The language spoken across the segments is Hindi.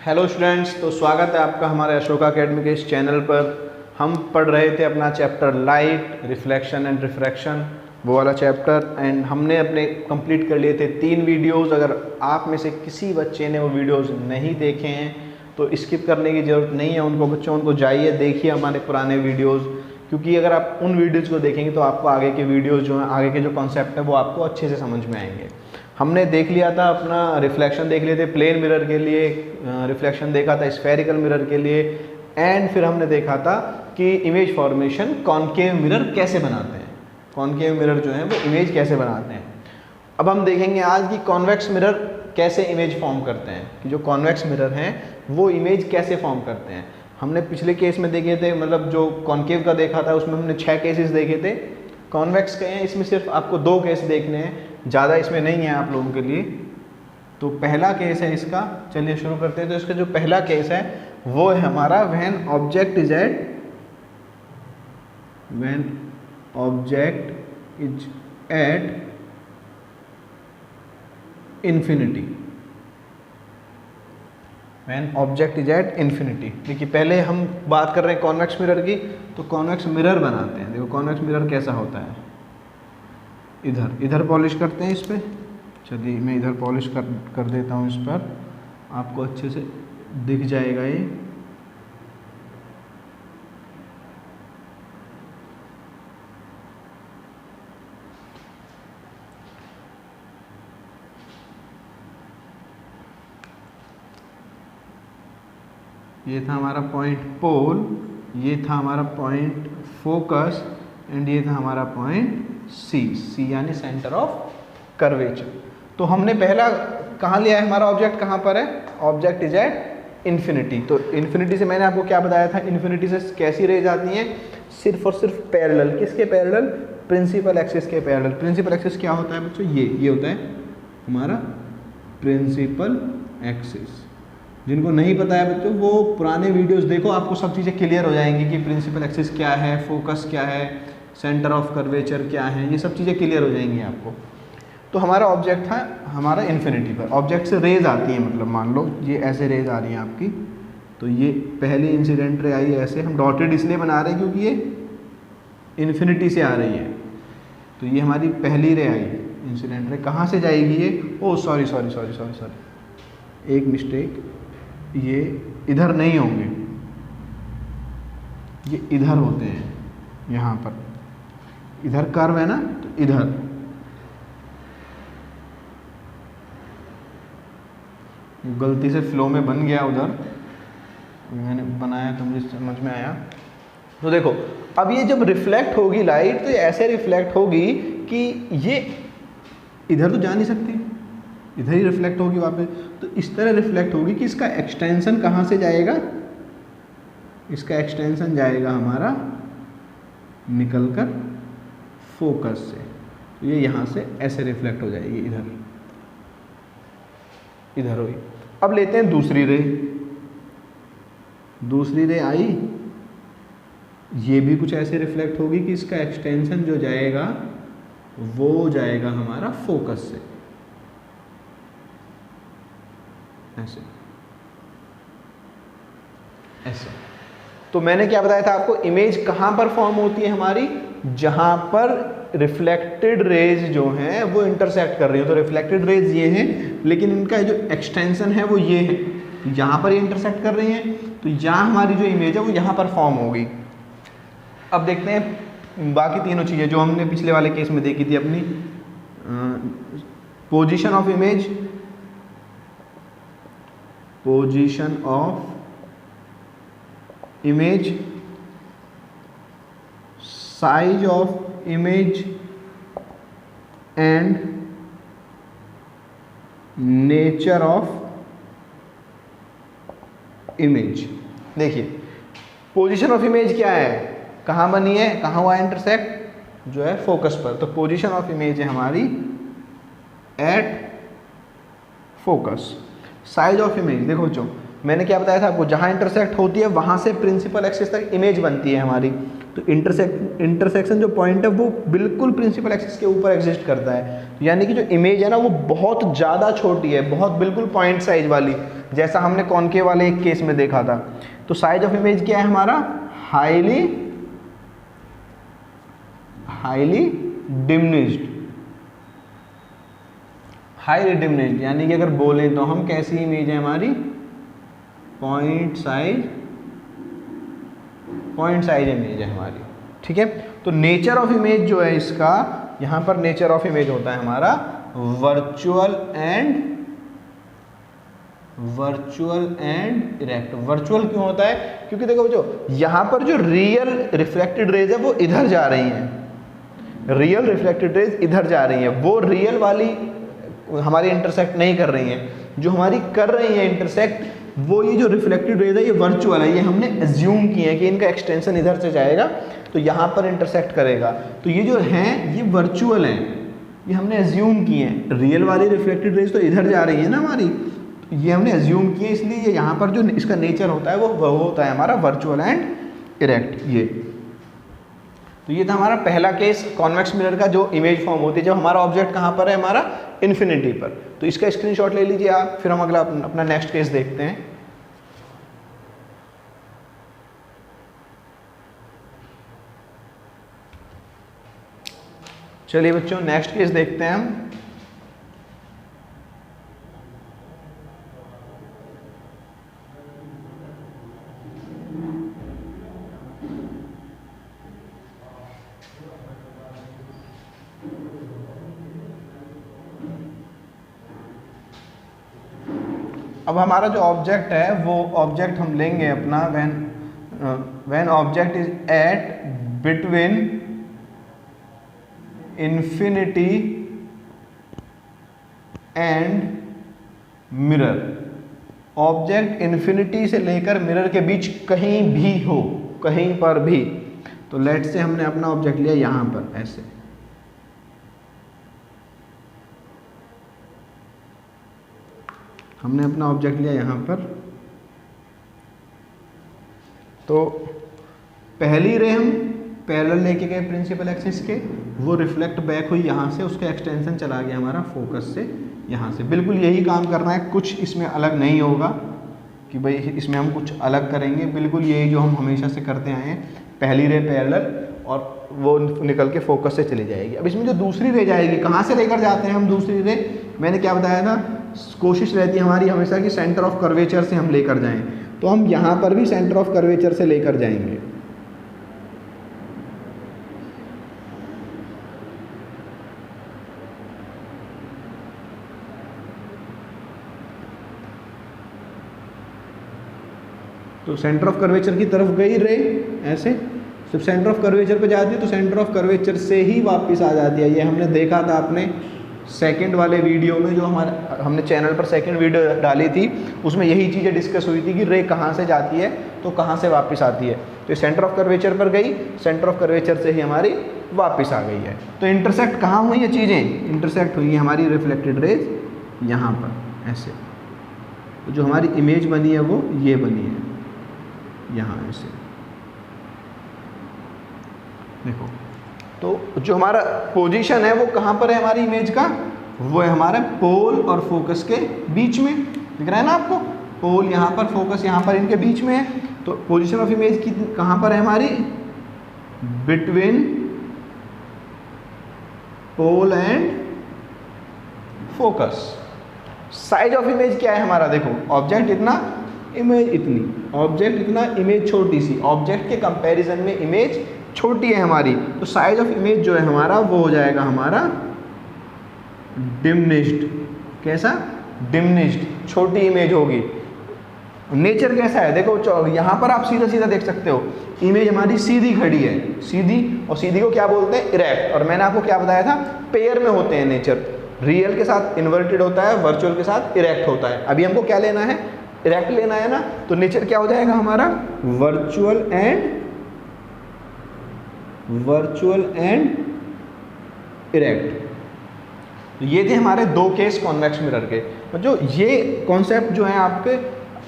हेलो स्टूडेंट्स, तो स्वागत है आपका हमारे अशोका अकेडमी के इस चैनल पर। हम पढ़ रहे थे अपना chapter light, reflection and refraction, वो वाला चैप्टर। एंड हमने अपने कंप्लीट कर लिए थे 3 वीडियोस। अगर आप में से किसी बच्चे ने वो वीडियोस नहीं देखे हैं तो स्किप करने की ज़रूरत नहीं है। उनको जाइए, देखिए हमारे पुराने वीडियोज़, क्योंकि अगर आप उन वीडियोज़ को देखेंगे तो आपको आगे के वीडियोज़ जो हैं, आगे के जो कॉन्सेप्ट है वो आपको अच्छे से समझ में आएंगे। हमने देख लिया था अपना रिफ्लेक्शन, देख लिए थे प्लेन मिरर के लिए, रिफ्लेक्शन देखा था स्फेरिकल मिरर के लिए, एंड फिर हमने देखा था कि इमेज फॉर्मेशन कॉनकेव मिरर कैसे बनाते हैं। कॉनकेव मिरर जो है वो इमेज कैसे बनाते हैं। अब हम देखेंगे आज कि कॉन्वेक्स मिरर कैसे इमेज फॉर्म करते हैं, कि जो कॉन्वेक्स मिरर हैं वो इमेज कैसे फॉर्म करते हैं। हमने पिछले केस में देखे थे, मतलब जो कॉनकेव का देखा था उसमें हमने 6 केसेस देखे थे। कॉन्वेक्स के हैं, इसमें सिर्फ आपको 2 केस देखने हैं, ज़्यादा इसमें नहीं है आप लोगों के लिए। तो पहला केस है इसका, चलिए शुरू करते हैं। तो इसका जो पहला केस है वो है हमारा when object is at infinity. When object is at infinity. देखिए पहले हम बात कर रहे हैं कॉन्वेक्स मिरर की, तो कॉन्वेक्स मिरर बनाते हैं। देखो कॉन्वेक्स मिरर कैसा होता है, इधर पॉलिश करते हैं इस पर। चलिए मैं इधर पॉलिश कर देता हूँ इस पर, आपको अच्छे से दिख जाएगा ये था हमारा पॉइंट पोल, ये था हमारा पॉइंट फोकस, एंड ये था हमारा पॉइंट सी यानी सेंटर ऑफ कर्वेचर। तो हमने पहला कहाँ लिया है, हमारा ऑब्जेक्ट कहाँ पर है, ऑब्जेक्ट इज एट इन्फिनिटी। तो इन्फिनिटी से मैंने आपको क्या बताया था, इन्फिनिटी से कैसी रेज आती हैं, सिर्फ और सिर्फ पैरेलल। किसके पैरेलल, प्रिंसिपल एक्सिस के पैरेलल। प्रिंसिपल एक्सिस क्या होता है बच्चों, ये होता है हमारा प्रिंसिपल एक्सिस। जिनको नहीं पता है बच्चों वो पुराने वीडियोस देखो, आपको सब चीज़ें क्लियर हो जाएंगी कि प्रिंसिपल एक्सिस क्या है, फोकस क्या है, सेंटर ऑफ कर्वेचर क्या है, ये सब चीज़ें क्लियर हो जाएंगी आपको। तो हमारा ऑब्जेक्ट था हमारा इन्फिनिटी पर, ऑब्जेक्ट से रेज आती है, मतलब मान लो ये ऐसे रेज आ रही हैं आपकी। तो ये पहली इंसिडेंट रे आई ऐसे, हम डॉटेड इसलिए बना रहे हैं क्योंकि ये इन्फिनिटी से आ रही है। तो ये हमारी पहली रे आई इंसिडेंट रे। कहाँ से जाएगी ये, ओ सॉरी, एक मिस्टेक, ये इधर नहीं होंगे, ये इधर होते हैं। यहाँ पर इधर कर्व है ना, तो इधर गलती से फ्लो में बन गया, उधर मैंने बनाया तो मुझे समझ में आया। तो देखो अब ये जब रिफ्लेक्ट होगी लाइट, तो ये ऐसे रिफ्लेक्ट होगी कि ये इधर तो जा नहीं सकती, इधर ही रिफ्लेक्ट होगी वापस। तो इस तरह रिफ्लेक्ट होगी कि इसका एक्सटेंशन कहाँ से जाएगा, इसका एक्सटेंशन जाएगा हमारा निकलकर फोकस से। तो ये यहाँ से ऐसे रिफ्लेक्ट हो जाएगी, इधर हुई। अब लेते हैं दूसरी रे आई, ये भी कुछ ऐसे रिफ्लेक्ट होगी कि इसका एक्सटेंशन जो जाएगा वो जाएगा हमारा फोकस से, ऐसे। तो मैंने क्या बताया था आपको, इमेज कहाँ पर फॉर्म होती है हमारी, जहां पर रिफ्लेक्टेड रेज जो हैं वो इंटरसेक्ट कर रही है। तो रिफ्लेक्टेड रेज ये हैं, लेकिन इनका जो एक्सटेंशन है वो ये है, यहाँ पर ये इंटरसेक्ट कर रही हैं। तो यहाँ हमारी जो इमेज है वो यहाँ पर फॉर्म होगी। अब देखते हैं बाकी तीनों चीज़ें जो हमने पिछले वाले केस में देखी थी अपनी। Position of image, size of image and nature of image. देखिए पोजीशन ऑफ इमेज क्या है, कहाँ बनी है, कहाँ हुआ इंटरसेक्ट, जो है फोकस पर। तो पोजीशन ऑफ इमेज है हमारी at focus. Size of image, देखो बच्चों मैंने क्या बताया था आपको, जहाँ इंटरसेक्ट होती है वहाँ से प्रिंसिपल एक्सिस तक इमेज बनती है हमारी। तो इंटरसेक्शन जो पॉइंट है वो बिल्कुल प्रिंसिपल एक्सिस के ऊपर एग्जिस्ट करता है, यानी कि जो इमेज है ना वो बहुत ज़्यादा छोटी है, बहुत बिल्कुल पॉइंट साइज वाली, जैसा हमने कॉनकेव वाले एक केस में देखा था। तो साइज ऑफ इमेज क्या है हमारा, हाईली डिमिनिश्ड, हाईली डिमिनिश्ड, यानी कि अगर बोलें तो हम कैसी इमेज है हमारी, पॉइंट साइज इमेज है हमारी, ठीक है। तो नेचर ऑफ इमेज जो है इसका, यहाँ पर नेचर ऑफ इमेज होता है हमारा वर्चुअल एंड इरेक्ट। वर्चुअल क्यों होता है, क्योंकि देखो जो यहाँ पर जो रियल रिफ्लेक्टेड रेज है वो इधर जा रही हैं, रियल रिफ्लेक्टेड रेज इधर जा रही हैं, वो रियल वाली हमारी इंटरसेक्ट नहीं कर रही हैं, जो हमारी कर रही हैं इंटरसेक्ट वो ये जो रिफ्लेक्टेड रेज है ये वर्चुअल है, ये हमने एज्यूम किए हैं कि इनका एक्सटेंशन इधर से जाएगा तो यहाँ पर इंटरसेक्ट करेगा। तो ये जो हैं ये वर्चुअल हैं, ये हमने एज्यूम किए हैं, रियल वाली रिफ्लेक्टेड रेज तो इधर जा रही है ना हमारी, तो ये हमने एज्यूम किए, इसलिए ये यहाँ पर जो इसका नेचर होता है वो होता है हमारा वर्चुअल एंड इरेक्ट। तो ये था हमारा पहला केस कॉन्वेक्स मिरर का, जो इमेज फॉर्म होती है जब हमारा ऑब्जेक्ट कहाँ पर है, हमारा इन्फिनिटी पर। तो इसका स्क्रीनशॉट ले लीजिए आप, फिर हम अगला अपना नेक्स्ट केस देखते हैं। चलिए बच्चों नेक्स्ट केस देखते हैं हम। अब हमारा जो ऑब्जेक्ट है वो ऑब्जेक्ट हम लेंगे अपना when object is at between infinity and mirror. Object infinity से लेकर मिरर के बीच कहीं भी हो, कहीं पर भी। तो लेट से हमने अपना ऑब्जेक्ट लिया यहाँ पर, ऐसे हमने अपना ऑब्जेक्ट लिया यहाँ पर। तो पहली रे हम पैरेलल लेके गए प्रिंसिपल एक्सिस के, वो रिफ्लेक्ट बैक हुई यहाँ से, उसका एक्सटेंशन चला गया हमारा फोकस से यहाँ से। बिल्कुल यही काम करना है, कुछ इसमें अलग नहीं होगा कि भाई इसमें हम कुछ अलग करेंगे, बिल्कुल यही जो हम हमेशा से करते आए हैं, पहली रे पैरेलल और वो निकल के फोकस से चली जाएगी। अब इसमें जो दूसरी रे जाएगी, कहाँ से लेकर जाते हैं हम दूसरी रे, मैंने क्या बताया था, कोशिश रहती है हमारी हमेशा कि सेंटर ऑफ कर्वेचर से हम लेकर जाएं। तो हम यहाँ पर भी सेंटर ऑफ कर्वेचर से लेकर जाएंगे। तो सेंटर ऑफ कर्वेचर की तरफ गई रे ऐसे, जब सेंटर ऑफ कर्वेचर पे जाती है तो सेंटर ऑफ कर्वेचर से ही वापस आ जाती है। ये हमने देखा था अपने सेकंड वाले वीडियो में, जो हमने चैनल पर सेकंड वीडियो डाली थी, उसमें यही चीज़ें डिस्कस हुई थी कि रे कहाँ से जाती है तो कहाँ से वापस आती है। तो सेंटर ऑफ कर्वेचर पर गई, सेंटर ऑफ कर्वेचर से ही हमारी वापस आ गई है। तो इंटरसेक्ट कहाँ हुई ये चीज़ें, इंटरसेक्ट हुई है हमारी रिफ्लेक्टेड रेज यहाँ पर ऐसे। तो जो हमारी इमेज बनी है वो ये बनी है यहाँ ऐसे, देखो। तो जो हमारा पोजीशन है वो कहाँ पर है हमारी इमेज का, वो है हमारे पोल और फोकस के बीच में, दिख रहा है ना आपको, पोल यहाँ पर, फोकस यहाँ पर, इनके बीच में है। तो पोजीशन ऑफ इमेज की कहाँ पर है हमारी, between pole and focus. Size of image क्या है हमारा, देखो ऑब्जेक्ट इतना, इमेज इतनी, ऑब्जेक्ट इतना, इमेज छोटी सी, ऑब्जेक्ट के कंपैरिजन में इमेज छोटी है हमारी। तो साइज ऑफ इमेज जो है हमारा वो हो जाएगा हमारा डिमिनिश्ड। कैसा, डिमिनिश्ड, छोटी इमेज होगी। नेचर कैसा है, देखो यहाँ पर आप सीधा सीधा देख सकते हो, इमेज हमारी सीधी खड़ी है, सीधी, और सीधी को क्या बोलते हैं, इरेक्ट। और मैंने आपको क्या बताया था, पेयर में होते हैं नेचर, रियल के साथ इन्वर्टेड होता है, वर्चुअल के साथ इरेक्ट होता है। अभी हमको क्या लेना है, इरेक्ट लेना है ना। तो नेचर क्या हो जाएगा हमारा, वर्चुअल एंड इरेक्ट। तो ये थे हमारे दो केस कॉन्वेक्स मिरर के। तो जो ये कॉन्सेप्ट जो है आपके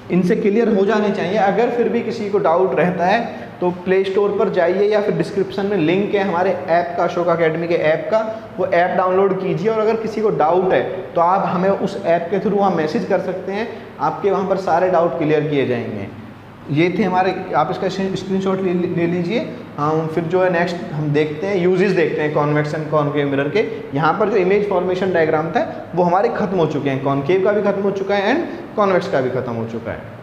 इनसे क्लियर हो जाने चाहिए। अगर फिर भी किसी को डाउट रहता है तो प्ले स्टोर पर जाइए या फिर डिस्क्रिप्शन में लिंक है हमारे ऐप का, अशोका अकेडमी के ऐप का, वो ऐप डाउनलोड कीजिए। और अगर किसी को डाउट है तो आप हमें उस ऐप के थ्रू वहाँ मैसेज कर सकते हैं, आपके वहाँ पर सारे डाउट क्लियर किए जाएंगे। ये थे हमारे, आप इसका स्क्रीनशॉट ले लीजिए। हम फिर जो है नेक्स्ट हम देखते हैं, यूजेस देखते हैं कॉन्वेक्स एंड कॉनकेव मिरर के। यहाँ पर जो इमेज फॉर्मेशन डायग्राम था वो हमारे खत्म हो चुके हैं, कॉनकेव का भी खत्म हो चुका है एंड कॉन्वेक्स का भी खत्म हो चुका है।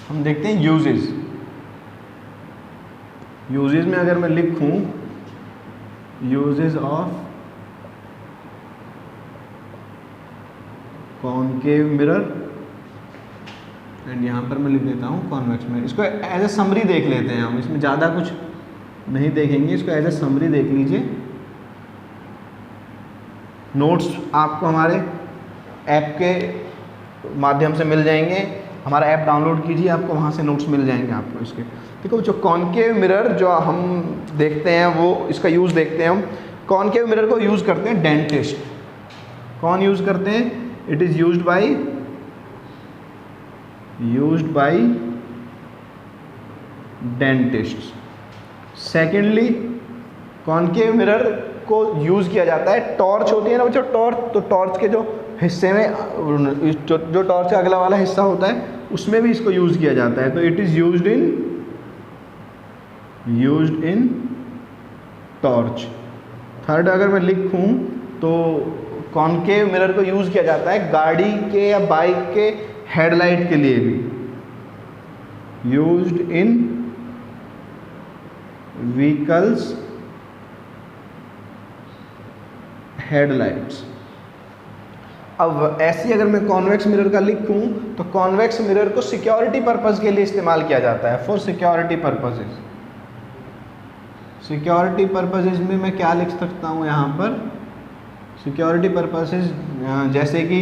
हम देखते हैं यूजेस। यूजेस में अगर मैं लिखूं uses of concave mirror and यहाँ पर मैं लिख देता हूँ कॉन्वेक्स मिरर। इसको एज ए समरी देख लेते हैं हम, इसमें ज़्यादा कुछ नहीं देखेंगे, इसको एज ए समरी देख लीजिए। नोट्स आपको हमारे ऐप के माध्यम से मिल जाएंगे, हमारा ऐप डाउनलोड कीजिए, आपको वहाँ से नोट्स मिल जाएंगे आपको इसके। देखो जो कॉनकेव मिरर जो हम देखते हैं वो इसका यूज़ देखते हैं हम। कॉनकेव मिरर को यूज़ करते हैं डेंटिस्ट। कौन यूज़ करते हैं? It is used by dentist. Secondly concave mirror को यूज़ किया जाता है, टॉर्च होती है ना बच्चों, टॉर्च, तो टॉर्च के जो हिस्से में जो टॉर्च का अगला वाला हिस्सा होता है उसमें भी इसको यूज़ किया जाता है। तो it is used in torch. Third अगर मैं लिखूं तो कॉनकेव मिरर को यूज़ किया जाता है गाड़ी के या बाइक के हेडलाइट के लिए भी, यूज्ड इन व्हीकल्स हेडलाइट्स। अब ऐसी अगर मैं कॉन्वेक्स मिरर का लिखूं तो कॉन्वेक्स मिरर को सिक्योरिटी पर्पस के लिए इस्तेमाल किया जाता है, for security purposes. Security purposes में मैं क्या लिख सकता हूं यहाँ पर? सिक्योरिटी पर्पसेस जैसे कि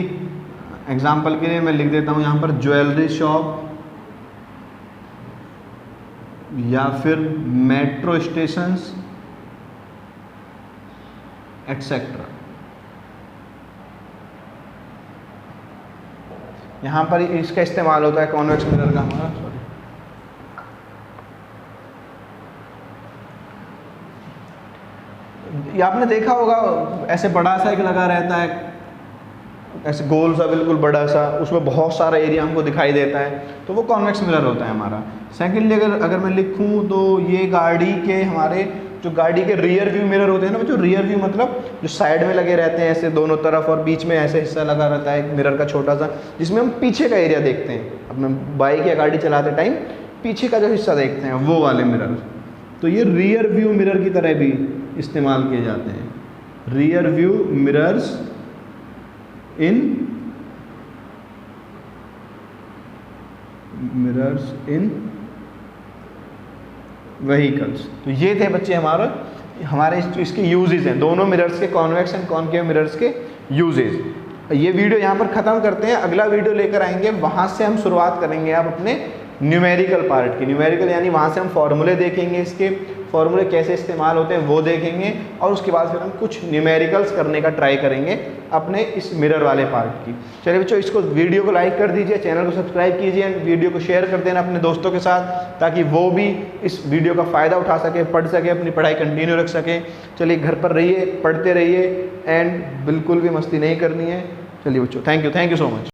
एग्जांपल के लिए मैं लिख देता हूँ यहाँ पर ज्वेलरी शॉप या फिर मेट्रो स्टेशंस एक्सेट्रा। यहाँ पर इसका इस्तेमाल होता है कॉन्वेक्स मिरर का हमारा। सॉरी, ये आपने देखा होगा ऐसे बड़ा सा एक लगा रहता है, ऐसे गोल सा बिल्कुल बड़ा सा, उसमें बहुत सारा एरिया हमको दिखाई देता है, तो वो कॉन्वेक्स मिरर होता है हमारा। सेकेंडली अगर मैं लिखूँ तो ये गाड़ी के हमारे जो गाड़ी के रियर व्यू मिरर होते हैं ना बच्चों, रियर व्यू मतलब जो साइड में लगे रहते हैं ऐसे दोनों तरफ, और बीच में ऐसे हिस्सा लगा रहता है एक मिरर का छोटा सा, जिसमें हम पीछे का एरिया देखते हैं। अपने बाइक या गाड़ी चलाते टाइम पीछे का जो हिस्सा देखते हैं वो वाले मिरर, तो ये रियर व्यू मिरर की तरह भी इस्तेमाल किए जाते हैं। Rear view mirrors in vehicles. तो ये थे बच्चे हमारे इसके यूजेस हैं, दोनों मिरर्स के, कॉन्वेक्स एंड कॉनकेव मिरर्स के यूजेस। ये वीडियो यहाँ पर ख़त्म करते हैं, अगला वीडियो लेकर आएंगे, वहाँ से हम शुरुआत करेंगे आप अपने न्यूमेरिकल पार्ट की। न्यूमेरिकल यानी वहाँ से हम फॉर्मूले देखेंगे, इसके फॉर्मूले कैसे इस्तेमाल होते हैं वो देखेंगे, और उसके बाद फिर हम कुछ न्यूमेरिकल्स करने का ट्राई करेंगे अपने इस मिरर वाले पार्ट की। चलिए बच्चों, इसको वीडियो को लाइक कर दीजिए, चैनल को सब्सक्राइब कीजिए, वीडियो को शेयर कर देना अपने दोस्तों के साथ, ताकि वो भी इस वीडियो का फ़ायदा उठा सके, पढ़ सके, अपनी पढ़ाई कंटिन्यू रख सके। चलिए घर पर रहिए, पढ़ते रहिए, एंड बिल्कुल भी मस्ती नहीं करनी है। चलिए बच्चों, थैंक यू सो मच।